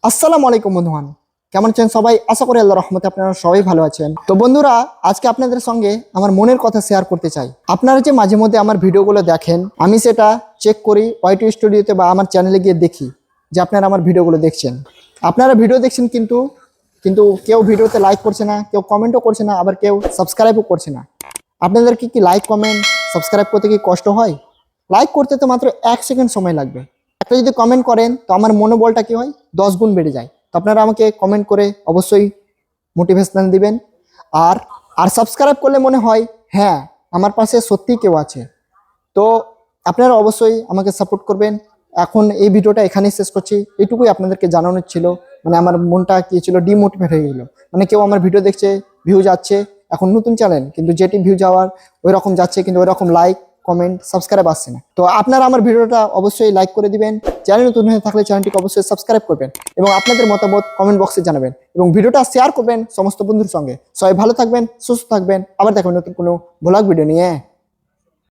আসসালামু আলাইকুম বন্ধুগণ, কেমন আছেন সবাই? আশা করি আল্লাহর রহমতে আপনারা সবাই ভালো আছেন। তো বন্ধুরা, আজকে আপনাদের সঙ্গে আমার মনের কথা শেয়ার করতে চাই। আপনারা যে মাঝে মধ্যে আমার ভিডিওগুলো দেখেন, আমি সেটা চেক করি ওয়াইটি স্টুডিওতে বা আমার চ্যানেলে গিয়ে দেখি যে আপনারা আমার ভিডিওগুলো দেখছেন। আপনারা ভিডিও দেখছেন কিন্তু কিন্তু কেউ ভিডিওতে লাইক করছে না, কেউ কমেন্টও করছে না, আবার কেউ সাবস্ক্রাইবও করছে না। আপনাদের কি লাইক কমেন্ট সাবস্ক্রাইব করতে কি কষ্ট হয়? লাইক করতে তো মাত্র 1 সেকেন্ড সময় লাগবে। একটা যদি কমেন্ট করেন তো আমার মনোবলটা কি হয়, 10 গুণ বেড়ে যায়। তো আপনারা আমাকে কমেন্ট করে অবশ্যই মোটিভেশন দিবেন। আর আর সাবস্ক্রাইব করলে মনে হয় হ্যাঁ, আমার পাশে সত্যিই কেউ আছে। তো আপনারা অবশ্যই আমাকে সাপোর্ট করবেন। এখন এই ভিডিওটা এখানেই শেষ করছি, এইটুকুই আপনাদেরকে জানানোর ছিল। মানে আমার মনটা কি ছিল, ডিমোটিভেট হয়ে গেল। মানে কেউ আমার ভিডিও দেখছে, ভিউ যাচ্ছে, এখন নতুন চ্যানেল কিন্তু যেটি ভিউ যাওয়ার ওই রকম যাচ্ছে, কিন্তু ওই রকম লাইক কমেন্ট সাবস্ক্রাইব আসছে না। তো আপনারা আমার ভিডিওটা অবশ্যই লাইক করে দিবেন। চ্যানেল নতুন হয়ে থাকলে চ্যানেলটিকে অবশ্যই সাবস্ক্রাইব করবেন এবং আপনাদের মতামত কমেন্ট বক্সে জানাবেন এবং ভিডিওটা শেয়ার করবেন সমস্ত বন্ধুর সঙ্গে। সবাই ভালো থাকবেন, সুস্থ থাকবেন, আবার দেখবেন নতুন কোনো ব্লগ ভিডিও নিয়ে।